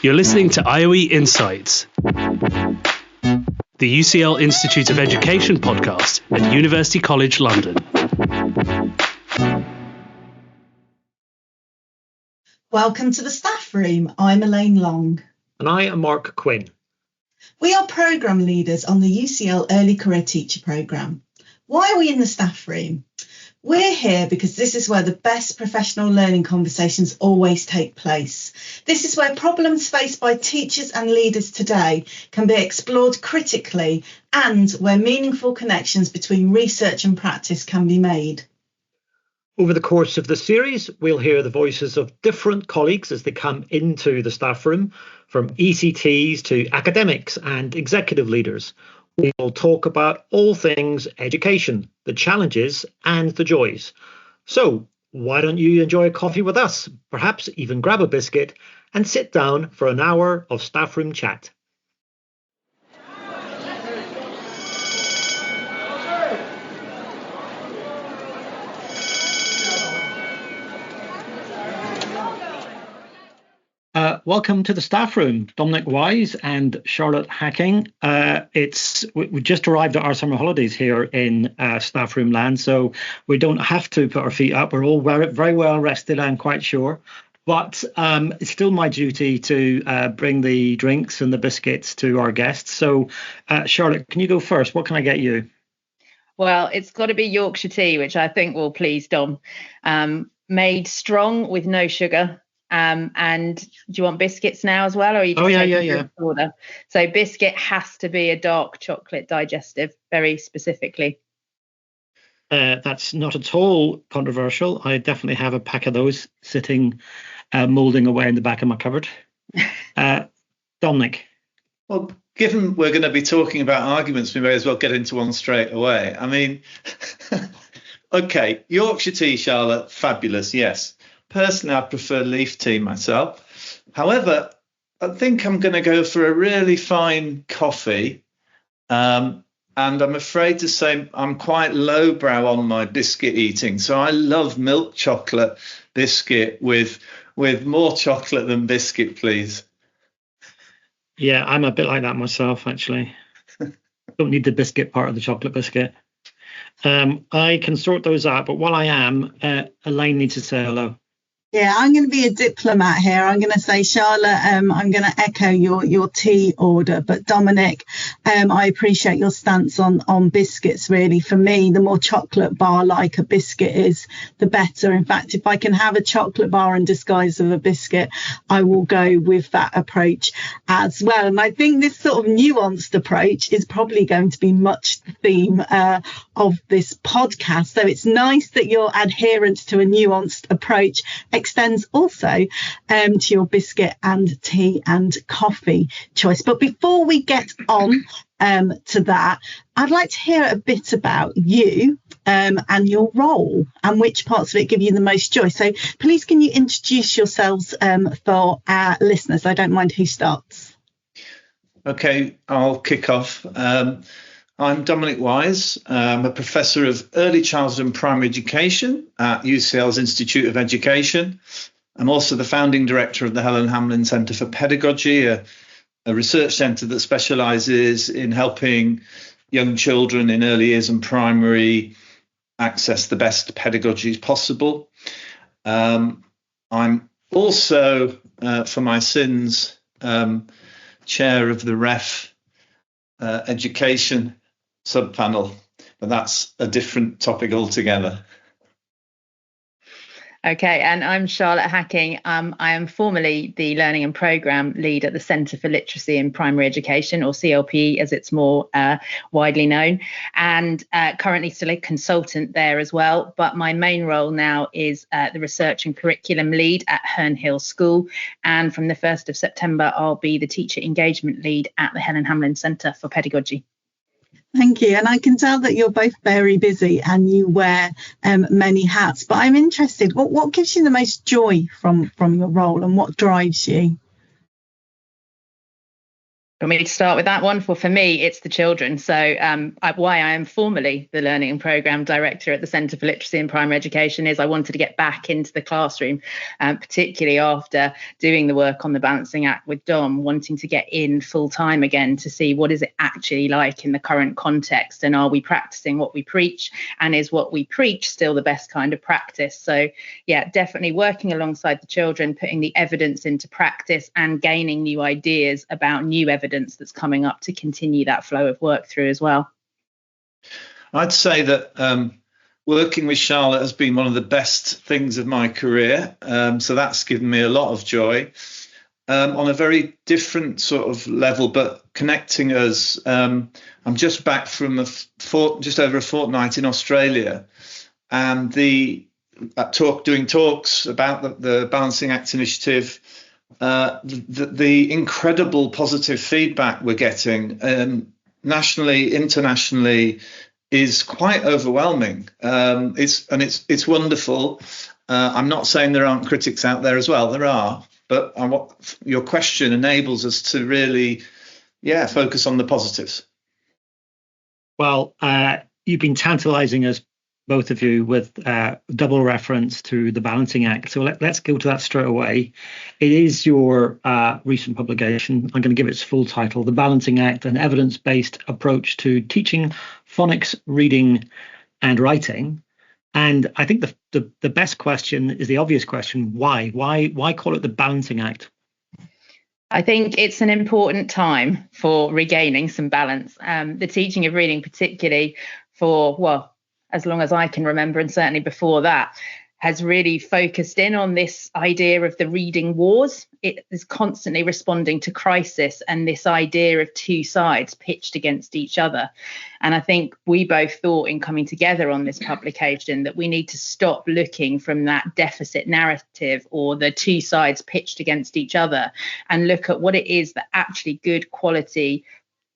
You're listening to IOE Insights, the UCL Institute of Education podcast at University College London. Welcome to the Staffroom. I'm Elaine Long. And I am Mark Quinn. We are programme leaders on the UCL Early Career Teacher programme. Why are we in the Staffroom? We're here because this is where the best professional learning conversations always take place. This is where problems faced by teachers and leaders today can be explored critically and where meaningful connections between research and practice can be made. Over the course of the series, we'll hear the voices of different colleagues as they come into the staff room, from ECTs to academics and executive leaders. We'll talk about all things education, the challenges and the joys. So why don't you enjoy a coffee with us, perhaps even grab a biscuit and sit down for an hour of staff room chat. Welcome to the staff room, Dominic Wyse and Charlotte Hacking. We just arrived at our summer holidays here in staff room land, so we don't have to put our feet up. We're all very well rested, I'm quite sure. But it's still my duty to bring the drinks and the biscuits to our guests. So, Charlotte, can you go first? What can I get you? Well, it's got to be Yorkshire tea, which I think will please Dom. Made strong with no sugar. And do you want biscuits now as well, or are you just yeah. Order? So biscuit has to be a dark chocolate digestive, very specifically. That's not at all controversial. I definitely have a pack of those sitting, moulding away in the back of my cupboard. Dominic. Well, given we're going to be talking about arguments, we may as well get into one straight away. I mean, okay, Yorkshire tea, Charlotte, fabulous, yes. Personally, I prefer leaf tea myself. However, I think I'm going to go for a really fine coffee. And I'm afraid to say I'm quite lowbrow on my biscuit eating. So I love milk chocolate biscuit with more chocolate than biscuit, please. Yeah, I'm a bit like that myself, actually. Don't need the biscuit part of the chocolate biscuit. I can sort those out. But while I am, Elaine needs to say hello. Yeah, I'm going to be a diplomat here. I'm going to say, Charlotte, I'm going to echo your tea order. But Dominic, I appreciate your stance on biscuits, really. For me, the more chocolate bar like a biscuit is, the better. In fact, if I can have a chocolate bar in disguise of a biscuit, I will go with that approach as well. And I think this sort of nuanced approach is probably going to be much the theme of this podcast. So it's nice that your adherence to a nuanced approach extends also to your biscuit and tea and coffee choice. But before we get on to that, I'd like to hear a bit about you and your role and which parts of it give you the most joy. So please, can you introduce yourselves for our listeners? I don't mind who starts. Okay, I'll kick off. I'm Dominic Wyse. I'm a professor of early childhood and primary education at UCL's Institute of Education. I'm also the founding director of the Helen Hamlin Centre for Pedagogy, a research centre that specialises in helping young children in early years and primary access the best pedagogies possible. I'm also, for my sins, chair of the REF education subpanel, but that's a different topic altogether. Okay, and I'm Charlotte Hacking. I am formerly the Learning and Programme Lead at the Centre for Literacy in Primary Education, or CLP as it's more widely known, and currently still a consultant there as well. But my main role now is the Research and Curriculum Lead at Herne Hill School. And from the 1st of September, I'll be the Teacher Engagement Lead at the Helen Hamlin Centre for Pedagogy. Thank you. And I can tell that you're both very busy and you wear many hats. But I'm interested, what gives you the most joy from your role and what drives you? Want me to start with that one? For me, it's the children. So why I am formally the Learning and Programme Director at the Centre for Literacy in Primary Education is I wanted to get back into the classroom, particularly after doing the work on the Balancing Act with Dom, wanting to get in full time again to see what is it actually like in the current context, and are we practicing what we preach, and is what we preach still the best kind of practice? So yeah, definitely working alongside the children, putting the evidence into practice and gaining new ideas about new evidence that's coming up to continue that flow of work through as well. I'd say that working with Charlotte has been one of the best things of my career. So that's given me a lot of joy on a very different sort of level, but connecting us. I'm just back from just over a fortnight in Australia, and doing talks about the Balancing Act initiative. The incredible positive feedback we're getting nationally, internationally, is quite overwhelming. It's wonderful. I'm not saying there aren't critics out there as well. There are, but your question enables us to really, focus on the positives. Well, you've been tantalising us, both of you, with double reference to the Balancing Act. So let's go to that straight away. It is your recent publication. I'm going to give its full title: The Balancing Act, an evidence-based approach to teaching phonics, reading and writing. And I think the best question is the obvious question: why? Why call it the Balancing Act? I think it's an important time for regaining some balance. The teaching of reading, particularly for, as long as I can remember, and certainly before that, has really focused in on this idea of the reading wars. It is constantly responding to crisis and this idea of two sides pitched against each other. And I think we both thought in coming together on this publication that we need to stop looking from that deficit narrative or the two sides pitched against each other and look at what it is that actually good quality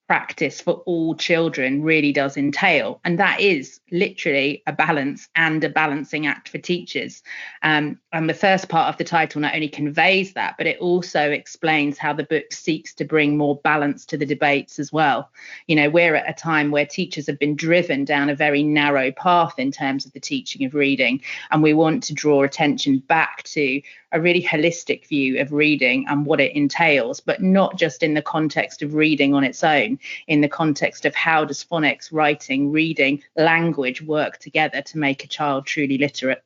practice for all children really does entail, and that is literally a balance and a balancing act for teachers. And the first part of the title not only conveys that, but it also explains how the book seeks to bring more balance to the debates as well. You know, we're at a time where teachers have been driven down a very narrow path in terms of the teaching of reading, and we want to draw attention back to a really holistic view of reading and what it entails, but not just in the context of reading on its own, in the context of how does phonics, writing, reading, language work together to make a child truly literate.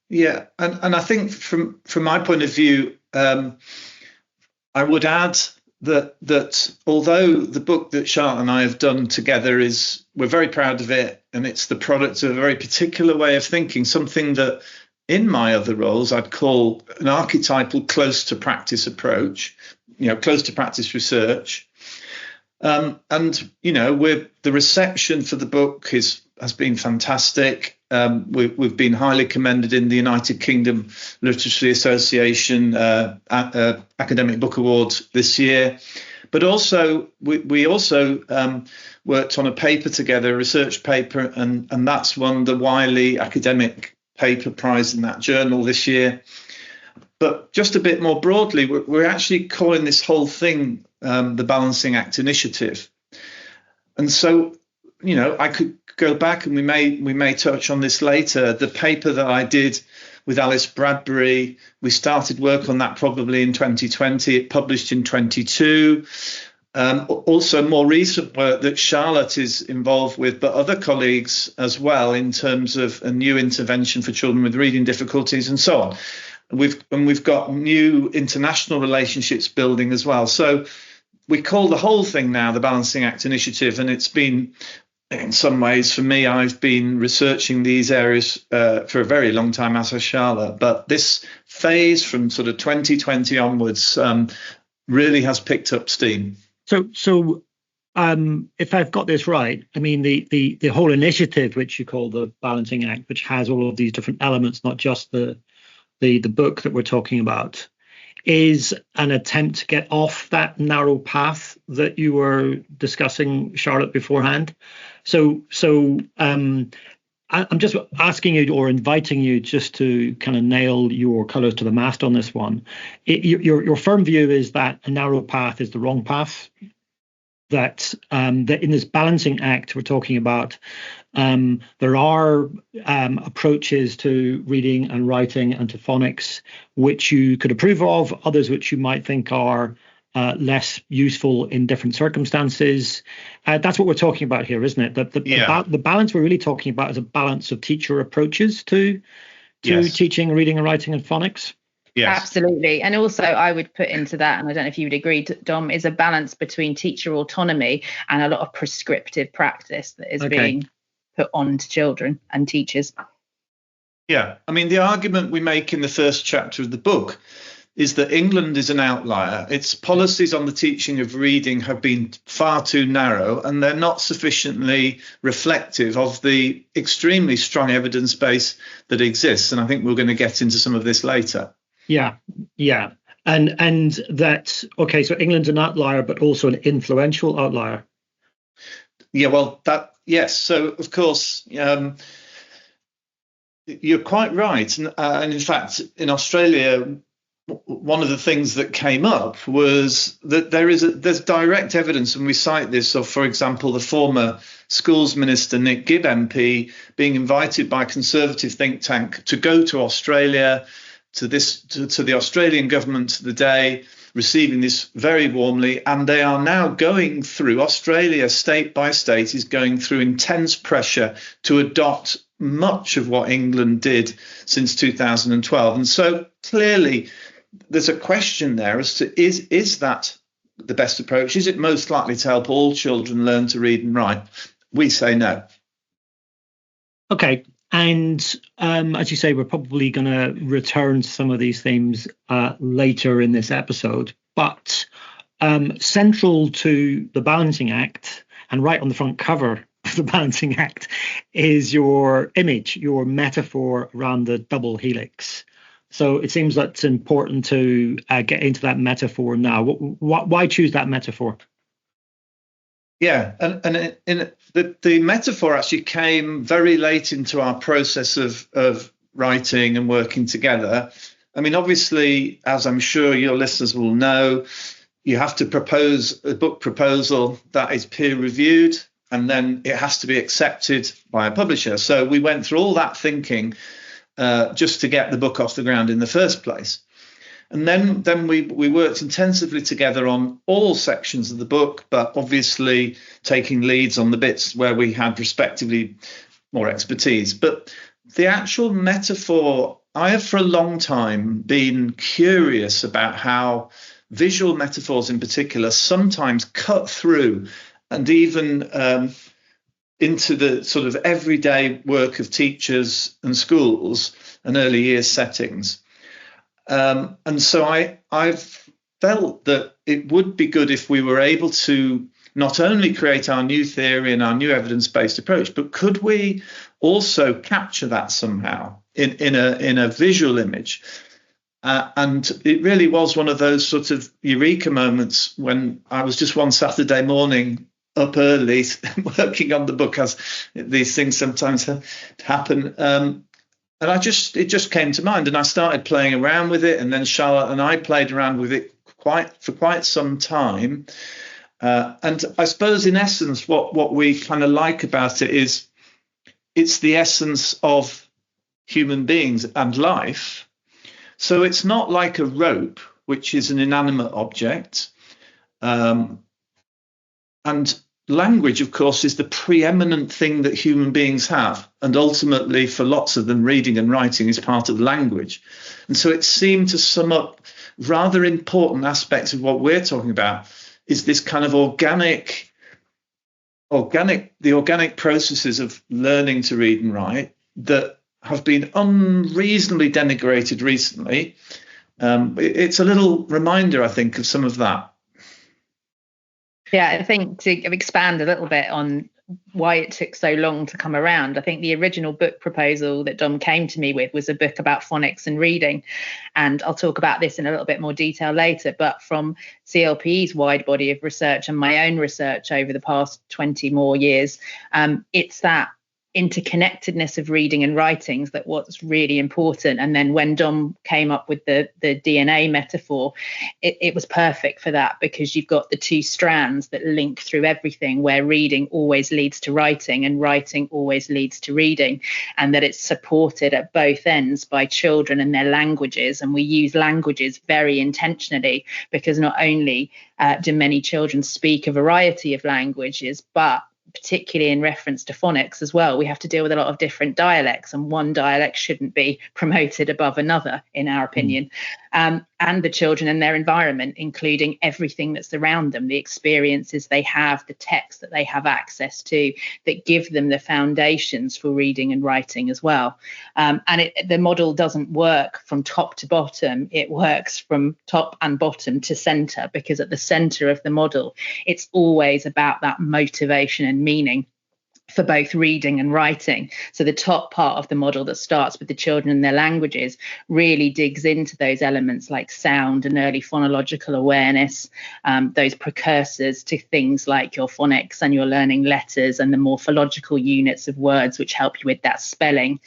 Yeah, and I think from my point of view, I would add that although the book that Charlotte and I have done together we're very proud of it, and it's the product of a very particular way of thinking, something that in my other roles I'd call an archetypal close to practice approach, close to practice research. And the reception for the book has been fantastic. We've been highly commended in the United Kingdom Literacy Association Academic Book Awards this year. But also, we also worked on a paper together, a research paper, and that's won the Wyse Academic Paper Prize in that journal this year. But just a bit more broadly, we're actually calling this whole thing the Balancing Act Initiative. And so, I could go back, and we may touch on this later. The paper that I did with Alice Bradbury, we started work on that probably in 2020. It published in 22. Also more recent work that Charlotte is involved with, but other colleagues as well, in terms of a new intervention for children with reading difficulties and so on. We've got new international relationships building as well. So we call the whole thing now the Balancing Act Initiative, and it's been, in some ways, for me, I've been researching these areas for a very long time, as has Charlotte. But this phase from sort of 2020 onwards really has picked up steam. So if I've got this right, I mean, the whole initiative, which you call the Balancing Act, which has all of these different elements, not just the book that we're talking about, is an attempt to get off that narrow path that you were discussing, Charlotte, beforehand. So I'm just asking you or inviting you just to kind of nail your colours to the mast on this one. Your firm view is that a narrow path is the wrong path. That in this balancing act we're talking about, there are approaches to reading and writing and to phonics which you could approve of, others which you might think are less useful in different circumstances. That's what we're talking about here, isn't it? The balance we're really talking about is a balance of teacher approaches to teaching, reading and writing and phonics. Yes. Absolutely. And also I would put into that, and I don't know if you would agree, Dom, is a balance between teacher autonomy and a lot of prescriptive practice that is being put on to children and teachers. Yeah. I mean, the argument we make in the first chapter of the book is that England is an outlier. Its policies on the teaching of reading have been far too narrow, and they're not sufficiently reflective of the extremely strong evidence base that exists. And I think we're going to get into some of this later. Yeah. And that, okay, so England's an outlier, but also an influential outlier. Yeah, well, yes. So, of course, you're quite right. And in fact, in Australia, one of the things that came up was that there's direct evidence, and we cite this, of, for example, the former schools minister, Nick Gibb MP, being invited by a Conservative think tank to go to Australia, to the Australian government the day, receiving this very warmly, and they are now going through, Australia state by state is going through intense pressure to adopt much of what England did since 2012. And so clearly there's a question there as to is that the best approach? Is it most likely to help all children learn to read and write? We say no. Okay. And as you say, we're probably going to return to some of these themes later in this episode. But central to the balancing act, and right on the front cover of the balancing act, is your image, your metaphor around the double helix. So it seems that it's important to get into that metaphor now. Why choose that metaphor? Yeah, and the metaphor actually came very late into our process of writing and working together. I mean, obviously, as I'm sure your listeners will know, you have to propose a book proposal that is peer reviewed, and then it has to be accepted by a publisher. So we went through all that thinking just to get the book off the ground in the first place. And then we worked intensively together on all sections of the book, but obviously taking leads on the bits where we had respectively more expertise. But the actual metaphor, I have for a long time been curious about how visual metaphors in particular sometimes cut through and even into the sort of everyday work of teachers and schools and early years settings. And so I've felt that it would be good if we were able to not only create our new theory and our new evidence-based approach, but could we also capture that somehow in a visual image? And it really was one of those sort of eureka moments when I was just one Saturday morning up early working on the book, as these things sometimes happen. And it just came to mind, and I started playing around with it, and then Charlotte and I played around with it for quite some time. And I suppose in essence, what we kind of like about it is it's the essence of human beings and life. So it's not like a rope, which is an inanimate object. And language, of course, is the preeminent thing that human beings have. And ultimately, for lots of them, reading and writing is part of language. And so it seemed to sum up rather important aspects of what we're talking about, is this kind of organic processes of learning to read and write that have been unreasonably denigrated recently. It's a little reminder, I think, of some of that. Yeah, I think to expand a little bit on why it took so long to come around, I think the original book proposal that Dom came to me with was a book about phonics and reading. And I'll talk about this in a little bit more detail later. But from CLPE's wide body of research and my own research over the past 20 more years, it's that interconnectedness of reading and writing is that what's really important. And then when Dom came up with the DNA metaphor, it was perfect for that, because you've got the two strands that link through everything, where reading always leads to writing and writing always leads to reading, and that it's supported at both ends by children and their languages. And we use languages very intentionally, because not only do many children speak a variety of languages, but particularly in reference to phonics as well, we have to deal with a lot of different dialects, and one dialect shouldn't be promoted above another, in our opinion. And the children and their environment, including everything that's around them, the experiences they have, the text that they have access to, that give them the foundations for reading and writing as well. And the model doesn't work from top to bottom, it works from top and bottom to centre, because at the centre of the model, it's always about that motivation and meaning for both reading and writing. So the top part of the model that starts with the children and their languages really digs into those elements like sound and early phonological awareness, those precursors to things like your phonics and your learning letters and the morphological units of words which help you with that spelling,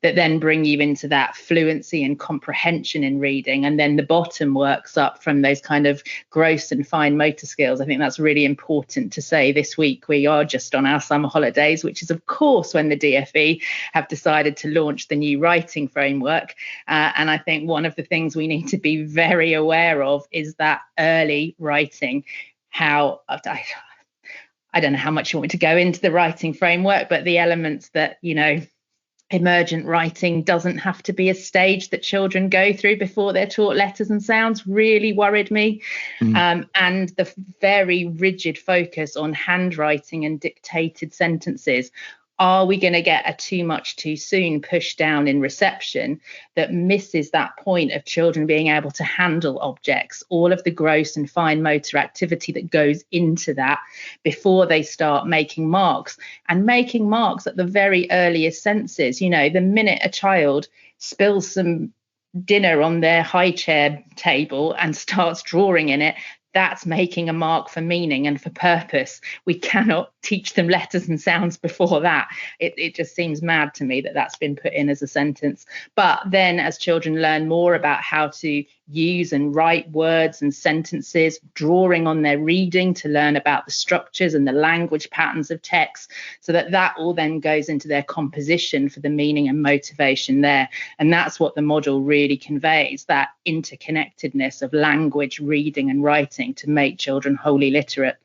that then bring you into that fluency and comprehension in reading. And then the bottom works up from those kind of gross and fine motor skills. I think that's really important to say. This week we are just on our summer holidays, which is of course when the DfE have decided to launch the new writing framework. And I think one of the things we need to be very aware of is that early writing, how I don't know how much you want me to go into the writing framework, but the elements that, emergent writing doesn't have to be a stage that children go through before they're taught letters and sounds really worried me. And the very rigid focus on handwriting and dictated sentences. Are we going to get a too much too soon push down in reception that misses that point of children being able to handle objects, all of the gross and fine motor activity that goes into that before they start making marks, and making marks at the very earliest senses? The minute a child spills some dinner on their high chair table and starts drawing in it, that's making a mark for meaning and for purpose. We cannot teach them letters and sounds before that. It just seems mad to me that that's been put in as a sentence. But then as children learn more about how to use and write words and sentences, drawing on their reading to learn about the structures and the language patterns of text, so that all then goes into their composition for the meaning and motivation there. And that's what the model really conveys, that interconnectedness of language, reading and writing to make children wholly literate.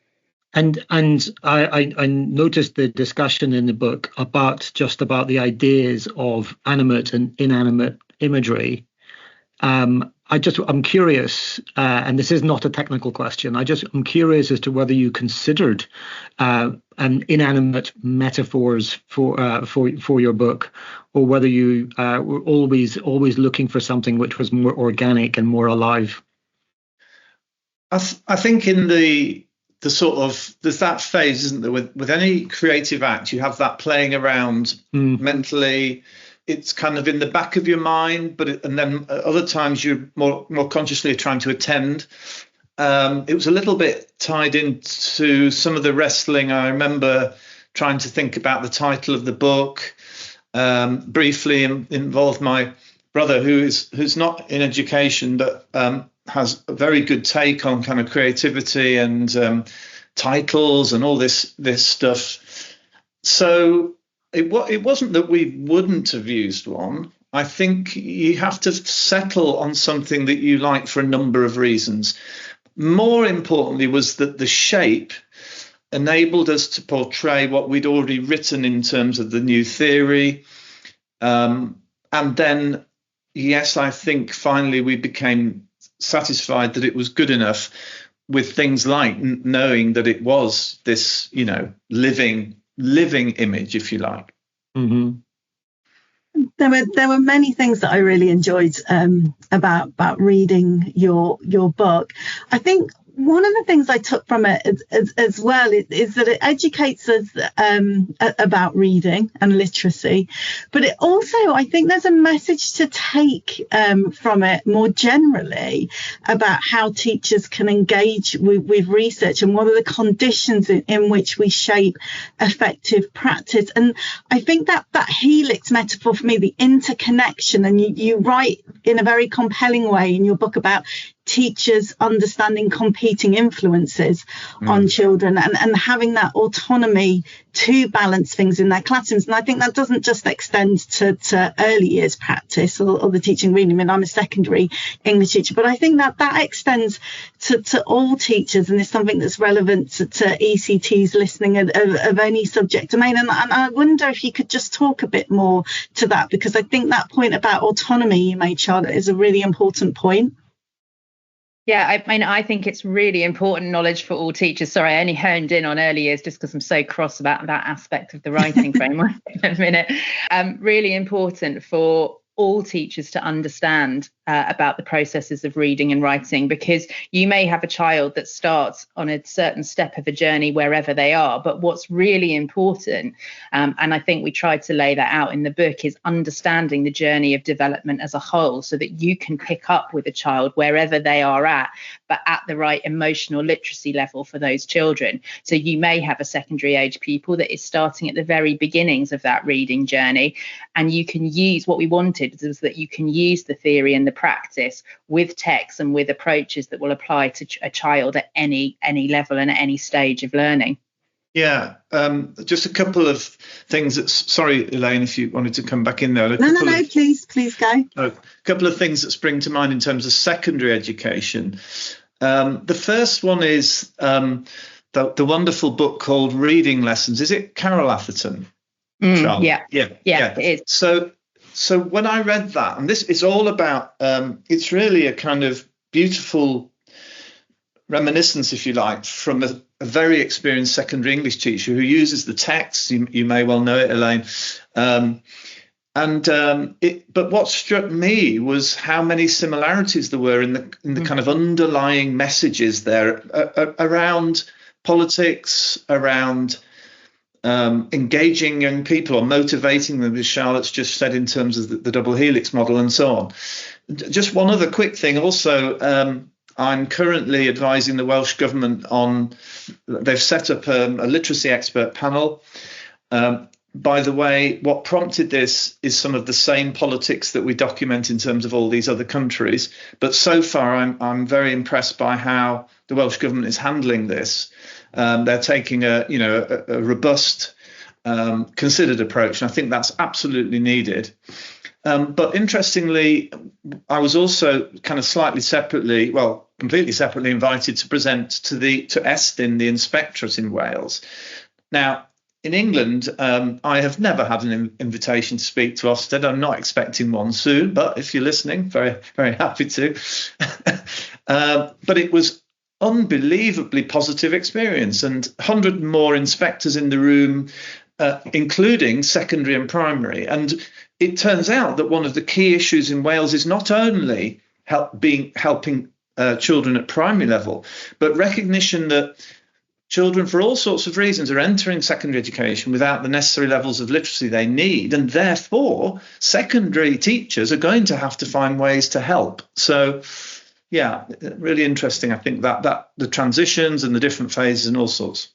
And I noticed the discussion in the book about the ideas of animate and inanimate imagery. I'm curious, and this is not a technical question. I'm curious as to whether you considered inanimate metaphors for your book, or whether you were always looking for something which was more organic and more alive. I think in the sort of, there's that phase, isn't there, with any creative act, you have that playing around mentally. It's kind of in the back of your mind, and then other times you're more consciously trying to attend. It was a little bit tied into some of the wrestling. I remember trying to think about the title of the book. Briefly involved my brother, who's not in education, but has a very good take on kind of creativity and titles and all this stuff. So it wasn't that we wouldn't have used one. I think you have to settle on something that you like for a number of reasons. More importantly was that the shape enabled us to portray what we'd already written in terms of the new theory. And then, yes, I think finally we became satisfied that it was good enough, with things like knowing that it was this, living image, if you like. Mm-hmm. There were many things that I really enjoyed about reading your book. I think one of the things I took from it as well is that it educates us about reading and literacy, but it also, I think there's a message to take from it more generally about how teachers can engage with research and what are the conditions in which we shape effective practice. And I think that helix metaphor for me, the interconnection, and you write in a very compelling way in your book about teachers understanding competing influences on children and having that autonomy to balance things in their classrooms. And I think that doesn't just extend to early years practice or the teaching reading. I mean, I'm a secondary English teacher, but I think that extends to all teachers, and is something that's relevant to ECTs listening of any subject domain. And I wonder if you could just talk a bit more to that, because I think that point about autonomy you made, Charlotte, is a really important point. Yeah, I mean, I think it's really important knowledge for all teachers. Sorry, I only honed in on early years just because I'm so cross about that aspect of the writing framework in a minute. Really important for all teachers to understand about the processes of reading and writing, because you may have a child that starts on a certain step of a journey wherever they are. But what's really important, and I think we tried to lay that out in the book, is understanding the journey of development as a whole, so that you can pick up with a child wherever they are at, but at the right emotional literacy level for those children. So you may have a secondary age pupil that is starting at the very beginnings of that reading journey, and you can use, what we wanted is that you can use the theory and the practice with text and with approaches that will apply to a child at any level and at any stage of learning. Yeah, just a couple of things that, sorry, Elaine, if you wanted to come back in there. No, please go. A couple of things that spring to mind in terms of secondary education. The first one is the wonderful book called Reading Lessons. Is it Carol Atherton? Yeah, it is. So when I read that, and this is all about, it's really a kind of beautiful reminiscence, if you like, from a very experienced secondary English teacher who uses the text. You may well know it, Elaine. But what struck me was how many similarities there were in the kind of underlying messages there around politics, around engaging young people or motivating them, as Charlotte's just said, in terms of the double helix model and so on. Just one other quick thing also, I'm currently advising the Welsh Government on, they've set up a literacy expert panel. By the way, what prompted this is some of the same politics that we document in terms of all these other countries. But so far, I'm very impressed by how the Welsh Government is handling this. They're taking a robust, considered approach, and I think that's absolutely needed. But interestingly, I was also kind of completely separately invited to present to Estyn, the inspectorate in Wales. Now, in England, I have never had an invitation to speak to Ofsted. I'm not expecting one soon, but if you're listening, very, very happy to. But it was unbelievably positive experience, and 100 more inspectors in the room, including secondary and primary. And it turns out that one of the key issues in Wales is not only helping children at primary level, but recognition that children, for all sorts of reasons, are entering secondary education without the necessary levels of literacy they need, and therefore secondary teachers are going to have to find ways to help. So yeah, really interesting. I think that the transitions and the different phases and all sorts.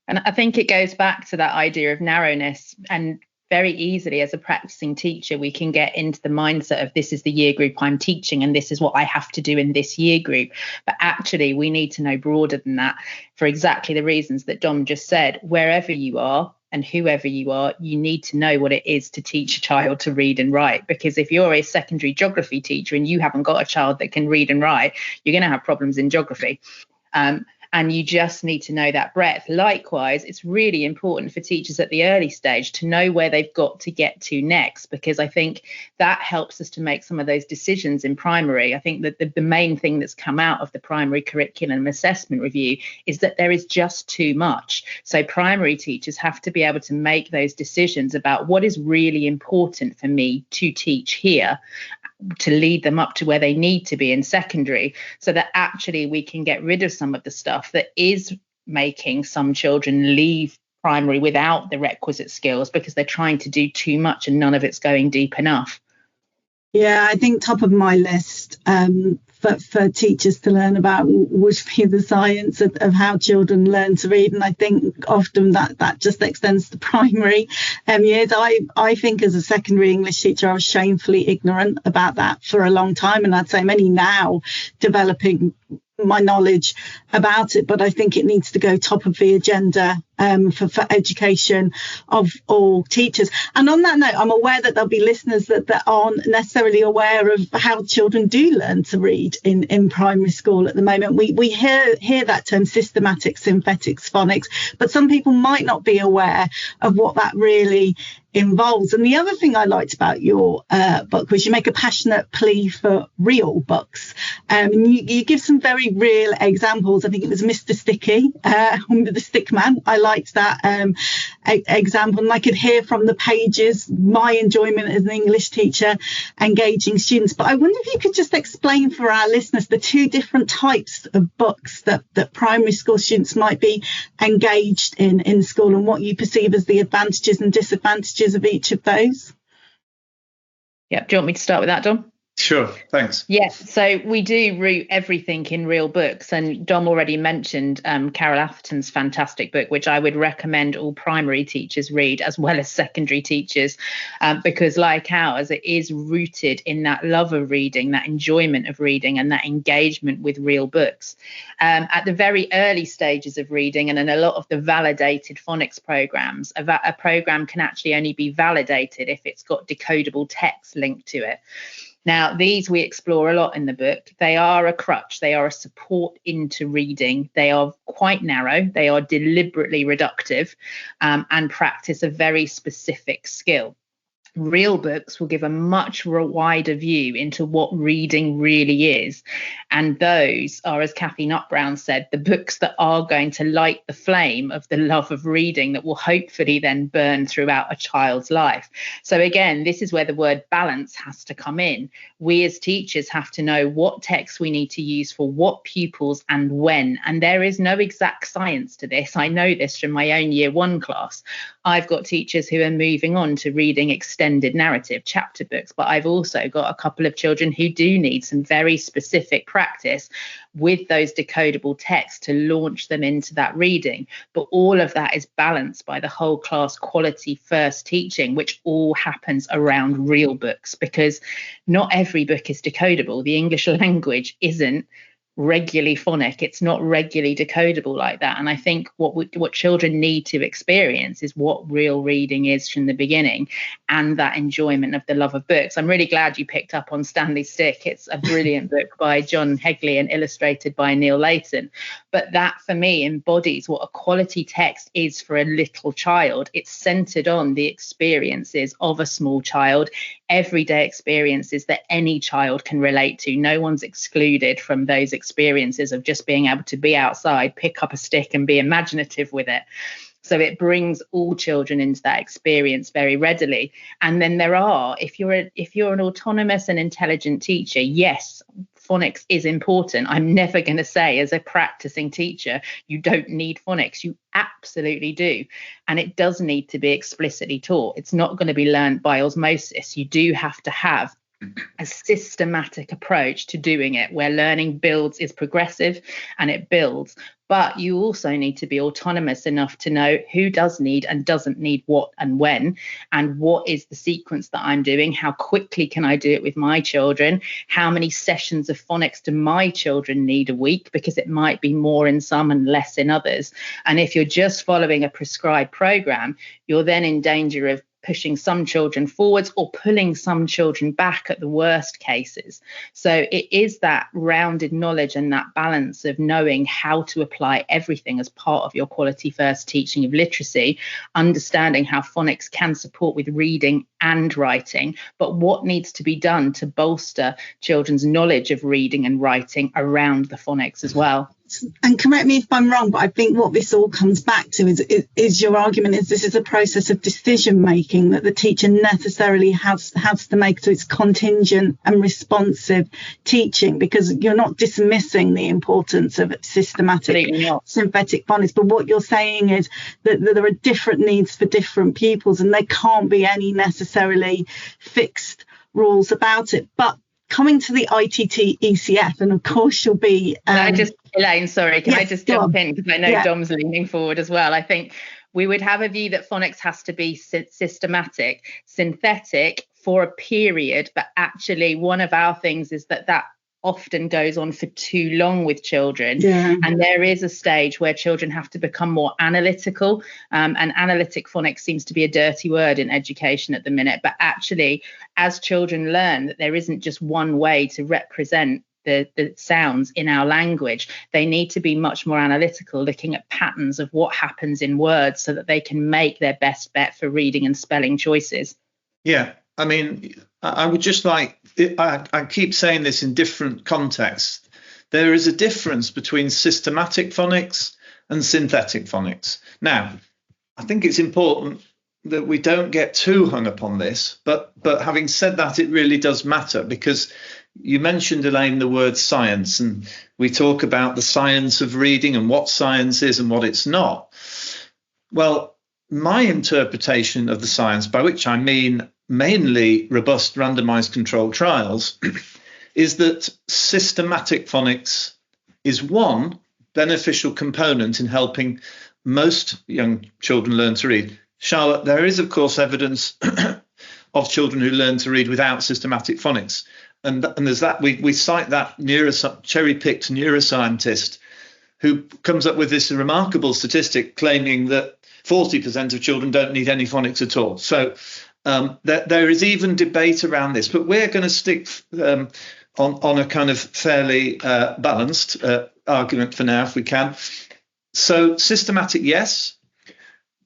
And I think it goes back to that idea of narrowness, and very easily as a practicing teacher, we can get into the mindset of this is the year group I'm teaching and this is what I have to do in this year group. But actually, we need to know broader than that, for exactly the reasons that Dom just said. Wherever you are and whoever you are, you need to know what it is to teach a child to read and write. Because if you're a secondary geography teacher and you haven't got a child that can read and write, you're going to have problems in geography. And you just need to know that breadth. Likewise, it's really important for teachers at the early stage to know where they've got to get to next, because I think that helps us to make some of those decisions in primary. I think that the main thing that's come out of the primary curriculum assessment review is that there is just too much. So primary teachers have to be able to make those decisions about what is really important for me to teach here, to lead them up to where they need to be in secondary, so that actually we can get rid of some of the stuff that is making some children leave primary without the requisite skills because they're trying to do too much and none of it's going deep enough. Yeah, I think top of my list for teachers to learn about would be the science of how children learn to read. And I think often that just extends to primary years. I think as a secondary English teacher, I was shamefully ignorant about that for a long time. And I'd say I'm only now developing my knowledge about it, but I think it needs to go top of the agenda for education of all teachers. And on that note, I'm aware that there'll be listeners that aren't necessarily aware of how children do learn to read in primary school at the moment. We hear that term systematic synthetics phonics, but some people might not be aware of what that really involves. And the other thing I liked about your book was you make a passionate plea for real books. And you give some very real examples. I think it was Mr. Sticky, the stick man. I liked that example. And I could hear from the pages my enjoyment as an English teacher engaging students. But I wonder if you could just explain for our listeners the two different types of books that primary school students might be engaged in school, and what you perceive as the advantages and disadvantages of each of those. Yeah, do you want me to start with that, Dom? Sure, thanks. Yes, so we do root everything in real books, and Dom already mentioned Carol Atherton's fantastic book, which I would recommend all primary teachers read as well as secondary teachers, because like ours, it is rooted in that love of reading, that enjoyment of reading, and that engagement with real books. At the very early stages of reading, and in a lot of the validated phonics programs, a program can actually only be validated if it's got decodable text linked to it. Now, these we explore a lot in the book. They are a crutch. They are a support into reading. They are quite narrow. They are deliberately reductive and practice a very specific skill. Real books will give a much wider view into what reading really is. And those are, as Kathy Nutbrown said, the books that are going to light the flame of the love of reading that will hopefully then burn throughout a child's life. So again, this is where the word balance has to come in. We as teachers have to know what text we need to use for what pupils and when. And there is no exact science to this. I know this from my own year one class. I've got teachers who are moving on to reading extended narrative chapter books, but I've also got a couple of children who do need some very specific practice with those decodable texts to launch them into that reading. But all of that is balanced by the whole class quality first teaching, which all happens around real books, because not every book is decodable. The English language isn't regularly phonic, it's not regularly decodable like that. And I think what children need to experience is what real reading is from the beginning, and that enjoyment of the love of books. I'm really glad you picked up on Stanley Stick. It's a brilliant book by John Hegley and illustrated by Neil Layton. But that for me embodies what a quality text is for a little child. It's centered on the experiences of a small child, everyday experiences that any child can relate to. No one's excluded from those experiences of just being able to be outside, pick up a stick and be imaginative with it. So it brings all children into that experience very readily. And then there are, if you're an autonomous and intelligent teacher, yes, phonics is important. I'm never going to say as a practicing teacher, you don't need phonics. You absolutely do. And it does need to be explicitly taught. It's not going to be learned by osmosis. You do have to have a systematic approach to doing it, where learning builds, is progressive and it builds. But you also need to be autonomous enough to know who does need and doesn't need what and when, and what is the sequence that I'm doing, how quickly can I do it with my children, how many sessions of phonics do my children need a week, because it might be more in some and less in others. And if you're just following a prescribed program, you're then in danger of pushing some children forwards or pulling some children back at the worst cases. So it is that rounded knowledge and that balance of knowing how to apply everything as part of your quality first teaching of literacy, understanding how phonics can support with reading and writing, but what needs to be done to bolster children's knowledge of reading and writing around the phonics as well. And correct me if I'm wrong, but I think what this all comes back to is your argument is this is a process of decision making that the teacher necessarily has to make. So it's contingent and responsive teaching, because you're not dismissing the importance of systematic synthetic phonics. But what you're saying is that there are different needs for different pupils, and there can't be any necessarily fixed rules about it. But coming to the ITT ECF, and of course you'll be... Elaine, sorry, can I just jump in? Because I know Dom's leaning forward as well. I think we would have a view that phonics has to be systematic, synthetic for a period, but actually one of our things is that often goes on for too long with children. And there is a stage where children have to become more analytical, and analytic phonics seems to be a dirty word in education at the minute, but actually as children learn that there isn't just one way to represent the sounds in our language, they need to be much more analytical, looking at patterns of what happens in words so that they can make their best bet for reading and spelling choices. Yeah, I mean, I would just like, I keep saying this in different contexts. There is a difference between systematic phonics and synthetic phonics. Now, I think it's important that we don't get too hung up on this, but having said that, it really does matter, because you mentioned, Elaine, the word science, and we talk about the science of reading and what science is and what it's not. Well, my interpretation of the science, by which I mean mainly robust randomized controlled trials, is that systematic phonics is one beneficial component in helping most young children learn to read. Charlotte, there is, of course, evidence of children who learn to read without systematic phonics. And there's that, we cite that cherry-picked neuroscientist who comes up with this remarkable statistic claiming that 40% of children don't need any phonics at all. So there is even debate around this, but we're going to stick on a kind of fairly balanced argument for now, if we can. So systematic, yes.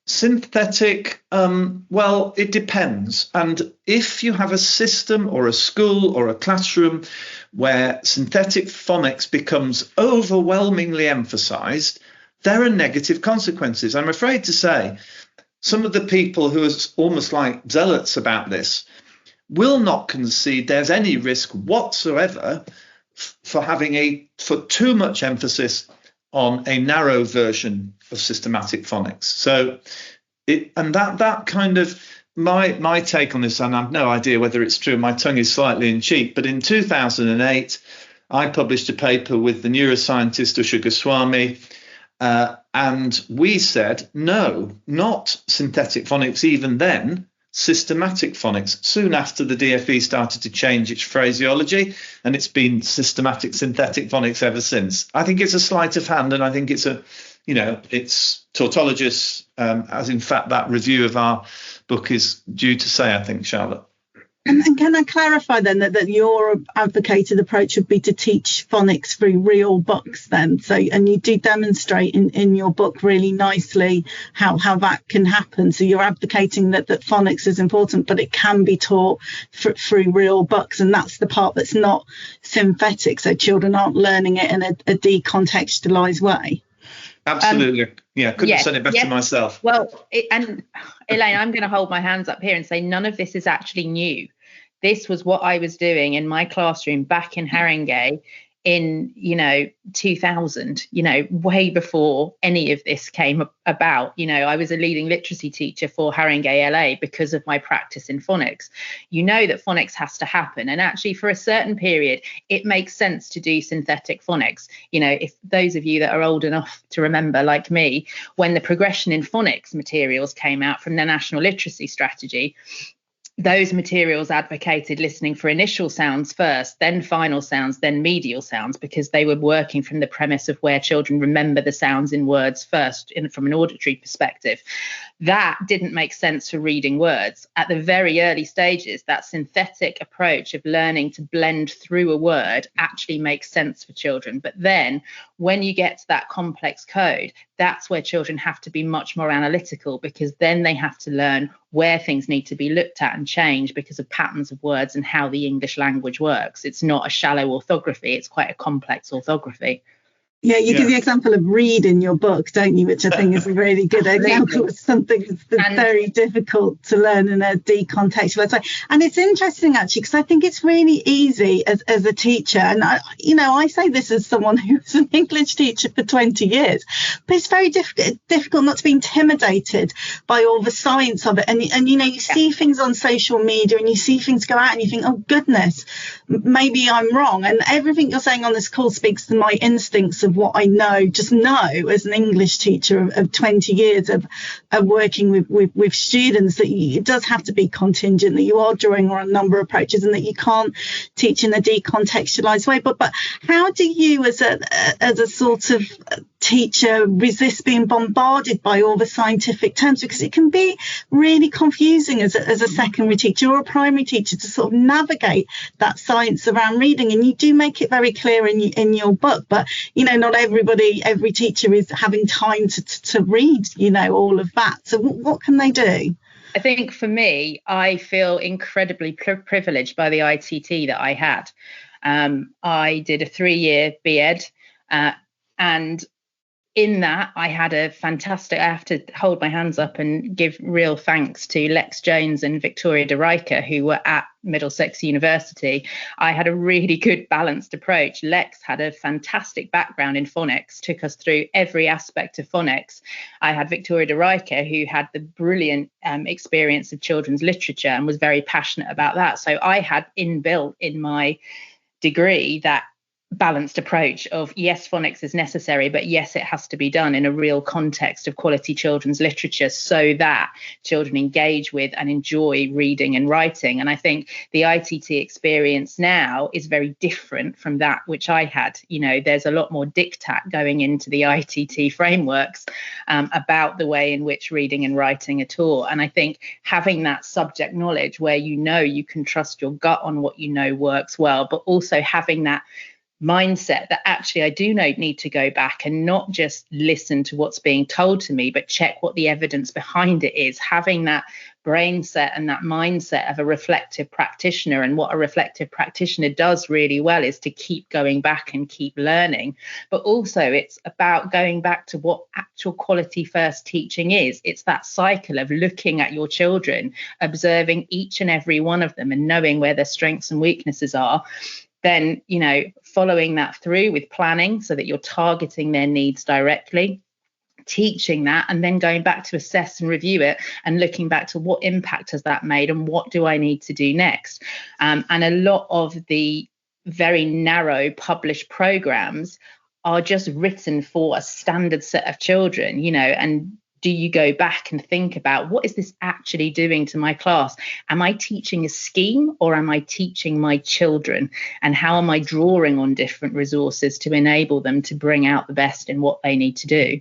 Synthetic, well, it depends. And if you have a system or a school or a classroom where synthetic phonics becomes overwhelmingly emphasized, there are negative consequences. I'm afraid to say some of the people who are almost like zealots about this will not concede there's any risk whatsoever for too much emphasis on a narrow version of systematic phonics. So that kind of my take on this, and I have no idea whether it's true, my tongue is slightly in cheek, but in 2008 I published a paper with the neuroscientist Usha Goswami, and we said no, not synthetic phonics even then, systematic phonics. Soon after, the DFE started to change its phraseology, and it's been systematic synthetic phonics ever since. I think it's a sleight of hand, and I think it's it's tautologous, as in fact that review of our book is due to say, I think, Charlotte. And can I clarify then that your advocated approach would be to teach phonics through real books then? So, and you do demonstrate in your book really nicely how that can happen. So you're advocating that phonics is important, but it can be taught through real books. And that's the part that's not synthetic. So children aren't learning it in a decontextualized way. Absolutely. Couldn't have said it better myself. Well, and Elaine, I'm going to hold my hands up here and say none of this is actually new. This was what I was doing in my classroom back in Haringey in 2000, way before any of this came about. I was a leading literacy teacher for Haringey LA because of my practice in phonics. That phonics has to happen, and actually for a certain period it makes sense to do synthetic phonics. If those of you that are old enough to remember, like me, when the progression in phonics materials came out from the National Literacy Strategy, those materials advocated listening for initial sounds first, then final sounds, then medial sounds, because they were working from the premise of where children remember the sounds in words first, from an auditory perspective. That didn't make sense for reading words. At the very early stages, that synthetic approach of learning to blend through a word actually makes sense for children. But then when you get to that complex code, that's where children have to be much more analytical, because then they have to learn where things need to be looked at and changed because of patterns of words and how the English language works. It's not a shallow orthography, it's quite a complex orthography. Yeah, you give the example of read in your book, don't you? Which I think is a really good example of something that's very difficult to learn in a decontextualized way. And it's interesting, actually, because I think it's really easy as a teacher. And, I say this as someone who was an English teacher for 20 years, but it's very difficult not to be intimidated by all the science of it. And you see things on social media and you see things go out and you think, oh, goodness, maybe I'm wrong. And everything you're saying on this call speaks to my instincts of what I know as an English teacher of 20 years of working with students, that it does have to be contingent, that you are drawing on a number of approaches and that you can't teach in a decontextualized way. But how do you as a sort of teacher resist being bombarded by all the scientific terms, because it can be really confusing as a secondary teacher or a primary teacher to sort of navigate that science around reading? And you do make it very clear in your book, but not every teacher is having time to read all of that. So what can they do? I think for me, I feel incredibly privileged by the ITT that I had. I did a 3-year BEd, and in that, I had I have to hold my hands up and give real thanks to Lex Jones and Victoria de Rijke, who were at Middlesex University. I had a really good balanced approach. Lex had a fantastic background in phonics, took us through every aspect of phonics. I had Victoria de Rijke, who had the brilliant experience of children's literature and was very passionate about that. So I had inbuilt in my degree that balanced approach of, yes, phonics is necessary, but yes, it has to be done in a real context of quality children's literature so that children engage with and enjoy reading and writing. And I think the ITT experience now is very different from that which I had. There's a lot more diktat going into the ITT frameworks about the way in which reading and writing are taught. And I think having that subject knowledge where you can trust your gut on what works well, but also having that mindset that actually I do need to go back and not just listen to what's being told to me, but check what the evidence behind it is. Having that brain set and that mindset of a reflective practitioner. And what a reflective practitioner does really well is to keep going back and keep learning. But also it's about going back to what actual quality first teaching is. It's that cycle of looking at your children, observing each and every one of them and knowing where their strengths and weaknesses are. Then, following that through with planning so that you're targeting their needs directly, teaching that, and then going back to assess and review it and looking back to what impact has that made and what do I need to do next. And a lot of the very narrow published programs are just written for a standard set of children, and do you go back and think about what is this actually doing to my class? Am I teaching a scheme or am I teaching my children? And how am I drawing on different resources to enable them to bring out the best in what they need to do?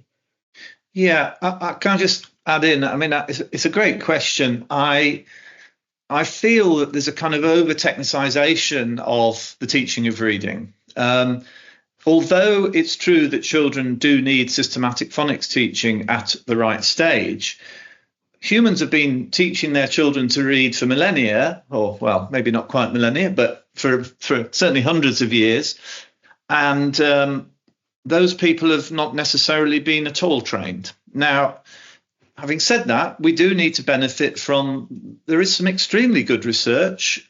Yeah, I can just add in. I mean, it's a great question. I feel that there's a kind of over-technicization of the teaching of reading. Although it's true that children do need systematic phonics teaching at the right stage, humans have been teaching their children to read for millennia, or, well, maybe not quite millennia, but for certainly hundreds of years. And those people have not necessarily been at all trained. Now, having said that, we do need to benefit from, there is some extremely good research.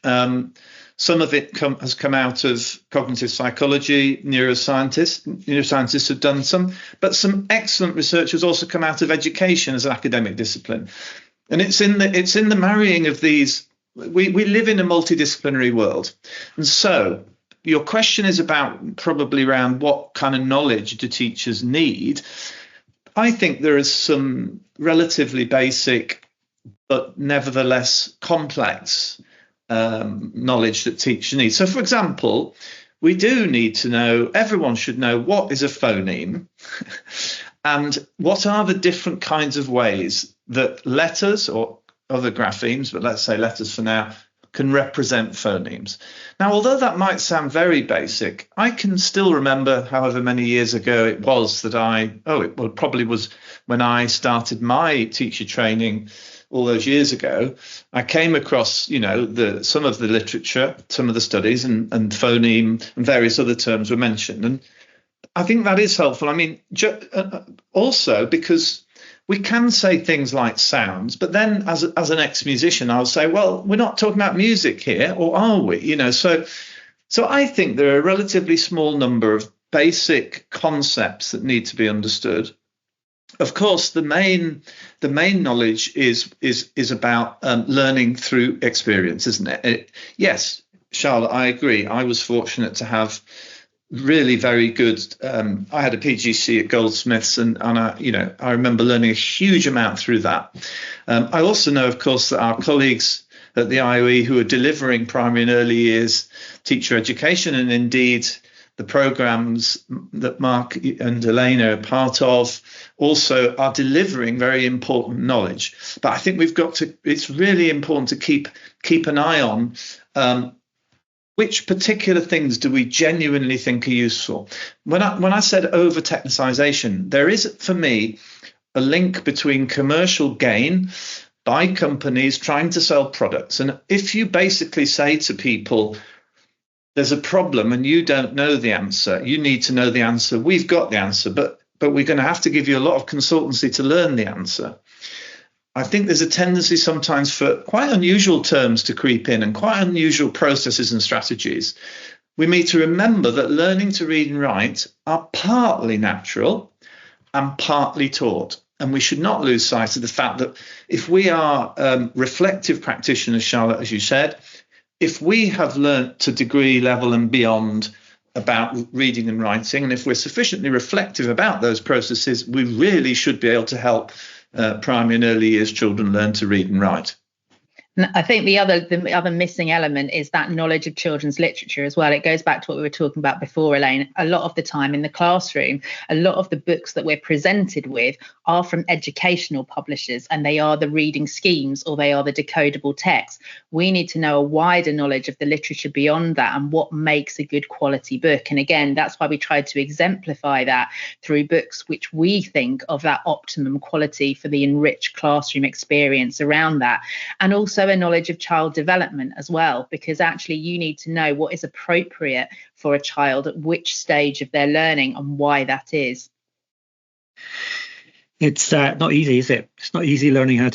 Some of it has come out of cognitive psychology, neuroscientists have done some, but some excellent research has also come out of education as an academic discipline. And it's in the marrying of these. We live in a multidisciplinary world. And so your question is probably around what kind of knowledge do teachers need. I think there is some relatively basic, but nevertheless complex knowledge that teachers need. So, for example, we do need to know, everyone should know, what is a phoneme and what are the different kinds of ways that letters or other graphemes, but let's say letters for now, can represent phonemes. Now, although that might sound very basic, I can still remember however many years ago it was that it probably was when I started my teacher training all those years ago, I came across, some of the literature, some of the studies, and phoneme and various other terms were mentioned. And I think that is helpful. I mean, also because we can say things like sounds, but then as an ex-musician, I'll say, well, we're not talking about music here, or are we? You know, so I think there are a relatively small number of basic concepts that need to be understood. Of course, the main knowledge is about learning through experience, isn't it? Yes, Charlotte, I agree. I was fortunate to have really very good. I had a PGC at Goldsmiths, and I remember learning a huge amount through that. I also know, of course, that our colleagues at the IOE who are delivering primary and early years teacher education, and indeed the programs that Mark and Elaine are part of, also are delivering very important knowledge. But I think it's really important to keep an eye on which particular things do we genuinely think are useful. When I said over technicization, there is for me a link between commercial gain by companies trying to sell products. And if you basically say to people, there's a problem and you don't know the answer, you need to know the answer. We've got the answer, but we're going to have to give you a lot of consultancy to learn the answer. I think there's a tendency sometimes for quite unusual terms to creep in and quite unusual processes and strategies. We need to remember that learning to read and write are partly natural and partly taught. And we should not lose sight of the fact that if we are reflective practitioners, Charlotte, as you said, if we have learnt to degree level and beyond about reading and writing, and if we're sufficiently reflective about those processes, we really should be able to help primary and early years children learn to read and write. I think the other missing element is that knowledge of children's literature as well. It goes back to what we were talking about before, Elaine. A lot of the time in the classroom, a lot of the books that we're presented with are from educational publishers, and they are the reading schemes or they are the decodable texts. We need to know a wider knowledge of the literature beyond that and what makes a good quality book. And again, that's why we tried to exemplify that through books which we think of that optimum quality for the enriched classroom experience around that. And also a knowledge of child development as well, because actually you need to know what is appropriate for a child at which stage of their learning and why that is. It's not easy, is it? It's not easy learning how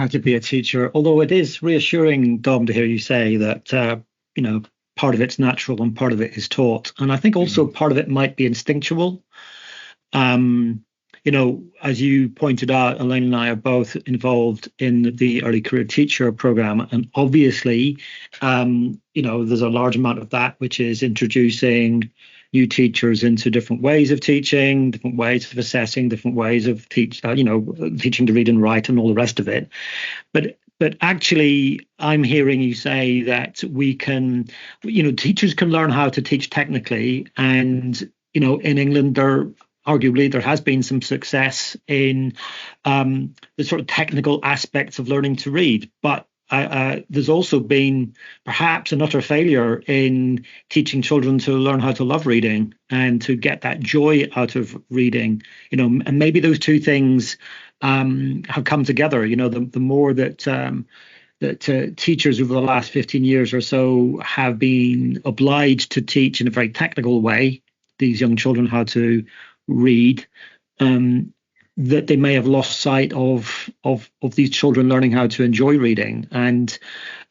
to be a teacher, although it is reassuring, Dom, to hear you say that part of it's natural and part of it is taught. And I think also part of it might be instinctual. As you pointed out, Elaine and I are both involved in the early career teacher program. And obviously, there's a large amount of that which is introducing new teachers into different ways of teaching, different ways of assessing, different ways of teaching to read and write and all the rest of it. But actually, I'm hearing you say that we can, teachers can learn how to teach technically. And, in England, arguably, there has been some success in the sort of technical aspects of learning to read. But there's also been perhaps an utter failure in teaching children to learn how to love reading and to get that joy out of reading. And maybe those two things have come together. The more that teachers over the last 15 years or so have been obliged to teach in a very technical way these young children how to read, that they may have lost sight of these children learning how to enjoy reading. And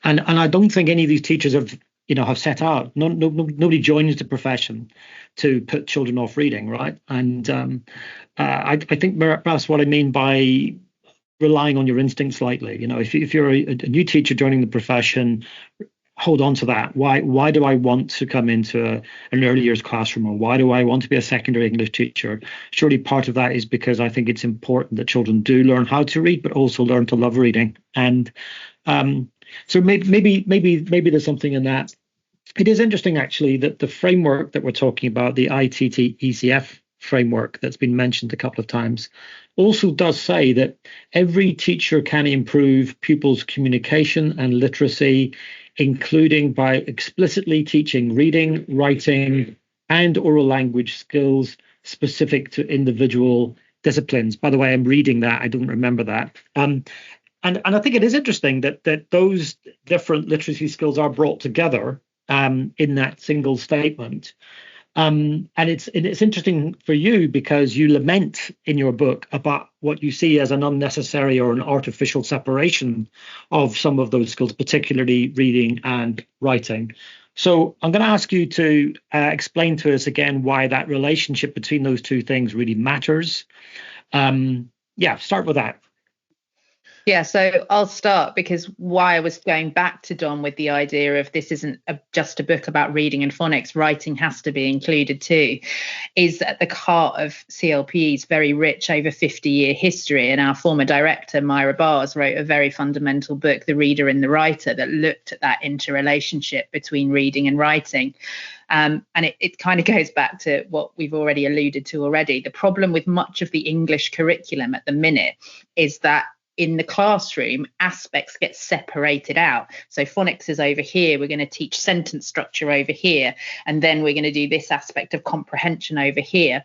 I don't think any of these teachers have set out. Nobody joins the profession to put children off reading, right? And I think perhaps what I mean by relying on your instinct slightly, if you're a new teacher joining the profession, hold on to that. Why do I want to come into an early years classroom, or why do I want to be a secondary English teacher? Surely part of that is because I think it's important that children do learn how to read, but also learn to love reading. And so maybe there's something in that. It is interesting, actually, that the framework that we're talking about, the ITT ECF framework that's been mentioned a couple of times, also does say that every teacher can improve pupils' communication and literacy, including by explicitly teaching reading, writing, and oral language skills specific to individual disciplines. By the way, I'm reading that. I don't remember that. And I think it is interesting that those different literacy skills are brought together in that single statement. And it's interesting for you because you lament in your book about what you see as an unnecessary or an artificial separation of some of those skills, particularly reading and writing. So I'm going to ask you to explain to us again why that relationship between those two things really matters. Start with that. Yeah, so I'll start because why I was going back to Dom with the idea of this isn't just a book about reading and phonics, writing has to be included too, is at the heart of CLPE's very rich over 50-year history. And our former director, Myra Bars, wrote a very fundamental book, The Reader and the Writer, that looked at that interrelationship between reading and writing. And it kind of goes back to what we've already alluded to already. The problem with much of the English curriculum at the minute is that in the classroom, aspects get separated out. So phonics is over here. We're going to teach sentence structure over here. And then we're going to do this aspect of comprehension over here.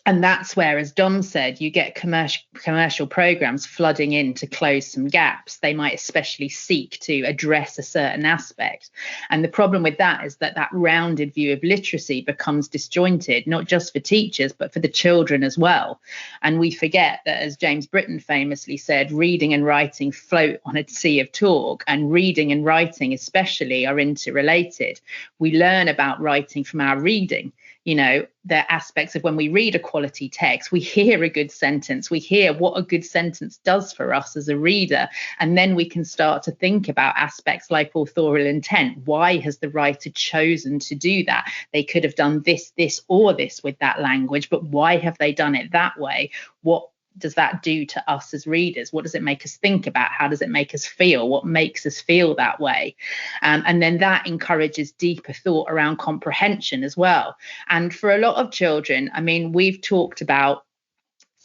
And that's where, as Dom said, you get commercial programs flooding in to close some gaps. They might especially seek to address a certain aspect. And the problem with that is that rounded view of literacy becomes disjointed, not just for teachers, but for the children as well. And we forget that, as James Britton famously said, reading and writing float on a sea of talk, and reading and writing especially are interrelated. We learn about writing from our reading. You know, the aspects of when we read a quality text, we hear a good sentence, we hear what a good sentence does for us as a reader. And then we can start to think about aspects like authorial intent. Why has the writer chosen to do that? They could have done this, or this with that language, but why have they done it that way? What does that do to us as readers? What does it make us think about? How does it make us feel? What makes us feel that way? And then that encourages deeper thought around comprehension as well. And for a lot of children, I mean, we've talked about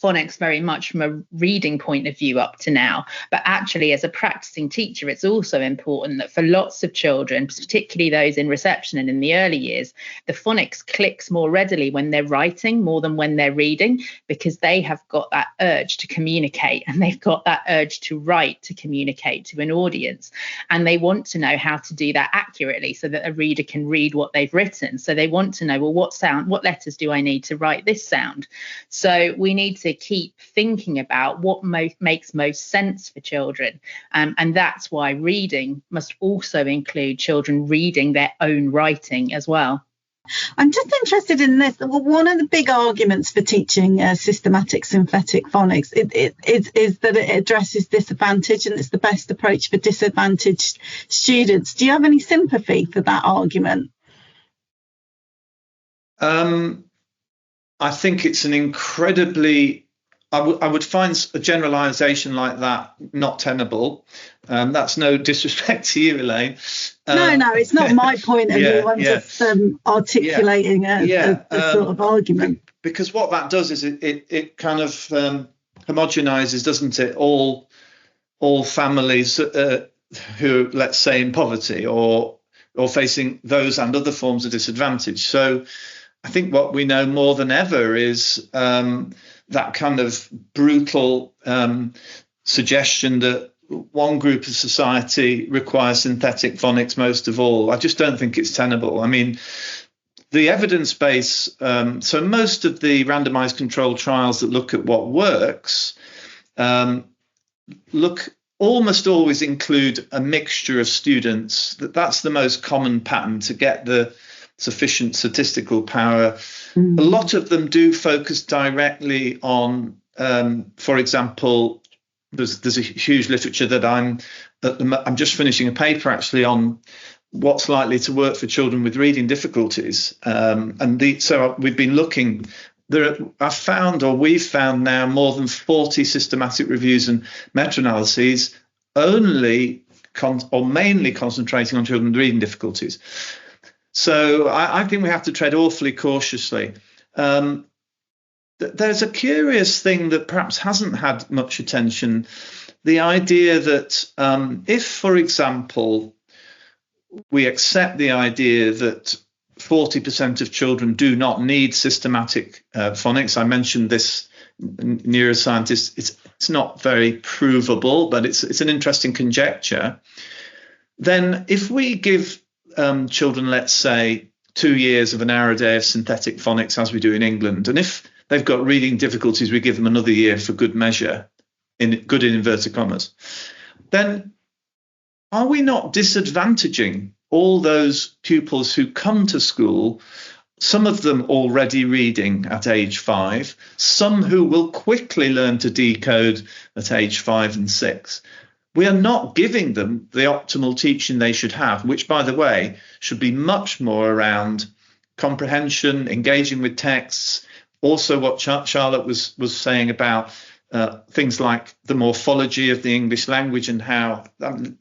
phonics very much from a reading point of view up to now. But actually, as a practicing teacher, it's also important that for lots of children, particularly those in reception and in the early years, the phonics clicks more readily when they're writing more than when they're reading, because they have got that urge to communicate, and they've got that urge to write to communicate to an audience. And they want to know how to do that accurately so that a reader can read what they've written. So they want to know, well, what letters do I need to write this sound? So we need to keep thinking about what makes most sense for children. And that's why reading must also include children reading their own writing as well. I'm just interested in this. Well, one of the big arguments for teaching systematic synthetic phonics is that it addresses disadvantage, and it's the best approach for disadvantaged students. Do you have any sympathy for that argument? I think it's an incredibly, I would find a generalization like that not tenable. That's no disrespect to you, Elaine. No, it's not my point of view. I'm just articulating a sort of argument. Because what that does is it kind of homogenizes, doesn't it, all families who, let's say, in poverty or facing those and other forms of disadvantage. So I think what we know more than ever is that kind of brutal suggestion that one group of society requires synthetic phonics most of all. I just don't think it's tenable. I mean, the evidence base, so most of the randomized controlled trials that look at what works almost always include a mixture of students. That's the most common pattern to get the sufficient statistical power. A lot of them do focus directly on, for example, there's a huge literature that I'm just finishing a paper actually on what's likely to work for children with reading difficulties. So we've been looking. We've found now more than 40 systematic reviews and meta-analyses only mainly concentrating on children with reading difficulties. So I think we have to tread awfully cautiously. There's a curious thing that perhaps hasn't had much attention, the idea that if, for example, we accept the idea that 40% of children do not need systematic phonics. I mentioned this neuroscientist. It's not very provable, but it's an interesting conjecture. Then if we give children, let's say, 2 years of an hour a day of synthetic phonics as we do in England. And if they've got reading difficulties, we give them another year for good measure, good in inverted commas. Then are we not disadvantaging all those pupils who come to school, some of them already reading at age 5, some who will quickly learn to decode at age 5 and 6? We are not giving them the optimal teaching they should have, which, by the way, should be much more around comprehension, engaging with texts. Also, what Charlotte was saying about things like the morphology of the English language and how,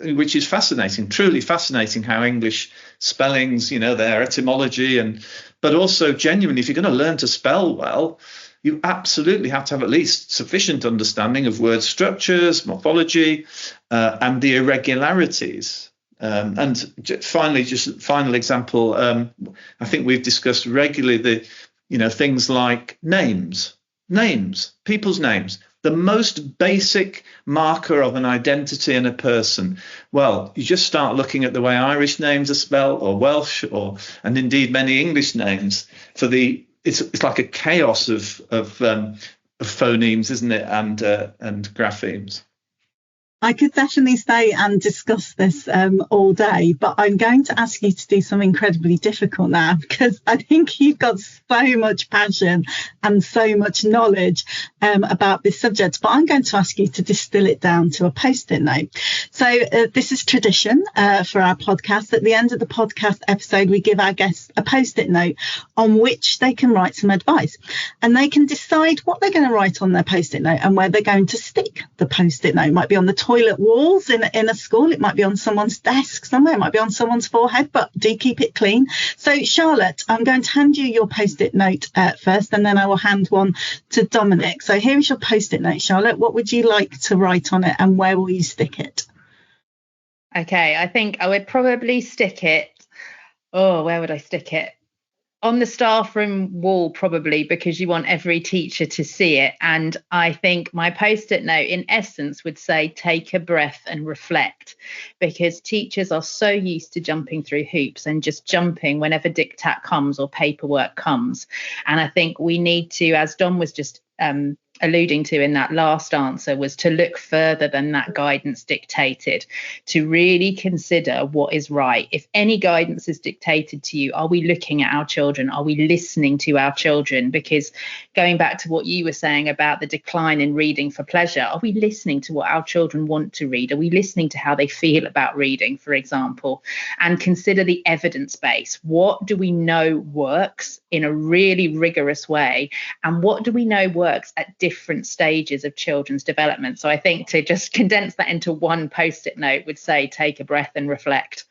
which is fascinating, truly fascinating, how English spellings, their etymology, but also genuinely, if you're going to learn to spell well, you absolutely have to have at least sufficient understanding of word structures, morphology, and the irregularities. And finally, just a final example, I think we've discussed regularly things like names, people's names, the most basic marker of an identity in a person. Well, you just start looking at the way Irish names are spelled, or Welsh, and indeed many English names. It's like a chaos of phonemes, isn't it, and graphemes. I could definitely stay and discuss this all day, but I'm going to ask you to do something incredibly difficult now, because I think you've got so much passion and so much knowledge about this subject, but I'm going to ask you to distill it down to a post-it note. So this is tradition for our podcast. At the end of the podcast episode, we give our guests a post-it note on which they can write some advice, and they can decide what they're going to write on their post-it note and where they're going to stick the post-it note. It might be on the toilet walls in a school, it might be on someone's desk somewhere, it might be on someone's forehead, but do keep it clean. So Charlotte, I'm going to hand you your post-it note first, and then I will hand one to Dominic. So here is your post-it note, Charlotte. What would you like to write on it, and where will you stick it? Okay, I think I would probably stick it, where would I stick it? On the staff room wall, probably, because you want every teacher to see it. And I think my post-it note, in essence, would say, take a breath and reflect, because teachers are so used to jumping through hoops and just jumping whenever diktat comes or paperwork comes. And I think we need to, as Dom was just alluding to in that last answer, was to look further than that guidance dictated, to really consider what is right. If any guidance is dictated to you, are we looking at our children? Are we listening to our children? Because going back to what you were saying about the decline in reading for pleasure, are we listening to what our children want to read? Are we listening to how they feel about reading, for example? And consider the evidence base. What do we know works in a really rigorous way? And what do we know works at different stages of children's development? So I think to just condense that into one post-it note would say, take a breath and reflect.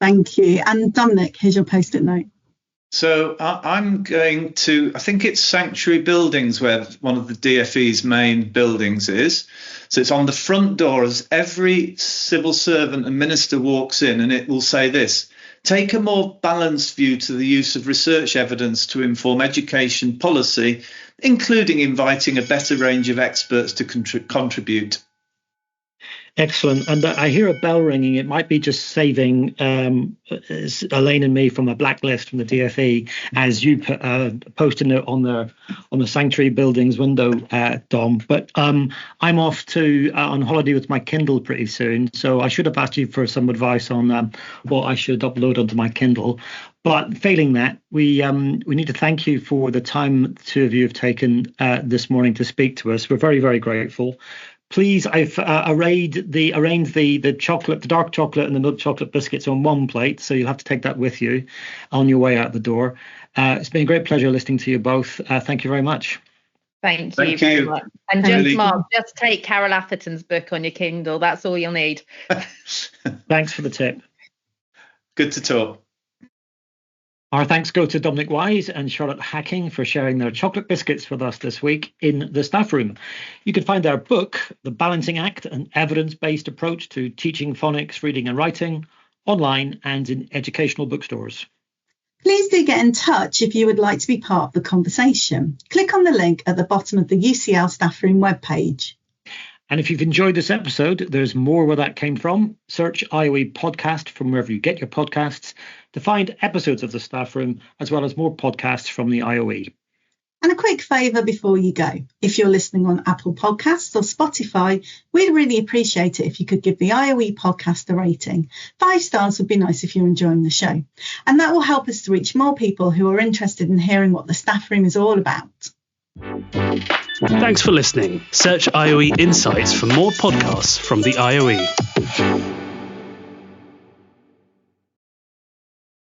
Thank you. And Dominic, here's your post-it note. So I'm going to, I think it's Sanctuary Buildings where one of the DFE's main buildings is. So it's on the front door as every civil servant and minister walks in, and it will say this: take a more balanced view to the use of research evidence to inform education policy, including inviting a better range of experts to contribute. Excellent. And I hear a bell ringing. It might be just saving Elaine and me from a blacklist from the DFE as you post a note on the Sanctuary Buildings window, Dom. But I'm off to on holiday with my Kindle pretty soon, so I should have asked you for some advice on what I should upload onto my Kindle. But failing that, we need to thank you for the time the two of you have taken this morning to speak to us. We're very, very grateful. Please, I've arranged the chocolate, the dark chocolate and the milk chocolate biscuits on one plate, so you'll have to take that with you on your way out the door. It's been a great pleasure listening to you both. Thank you very much. Thank you very much. And just, Mark, just take Carol Atherton's book on your Kindle. That's all you'll need. Thanks for the tip. Good to talk. Our thanks go to Dominic Wyse and Charlotte Hacking for sharing their chocolate biscuits with us this week in the staff room. You can find their book, The Balancing Act, an evidence-based approach to teaching phonics, reading and writing, online and in educational bookstores. Please do get in touch if you would like to be part of the conversation. Click on the link at the bottom of the UCL staff room webpage. And if you've enjoyed this episode, there's more where that came from. Search IOE Podcast from wherever you get your podcasts to find episodes of the Staff Room, as well as more podcasts from the IOE. And a quick favour before you go. If you're listening on Apple Podcasts or Spotify, we'd really appreciate it if you could give the IOE podcast a rating. 5 stars would be nice if you're enjoying the show. And that will help us to reach more people who are interested in hearing what the Staff Room is all about. Thanks for listening. Search IOE Insights for more podcasts from the IOE.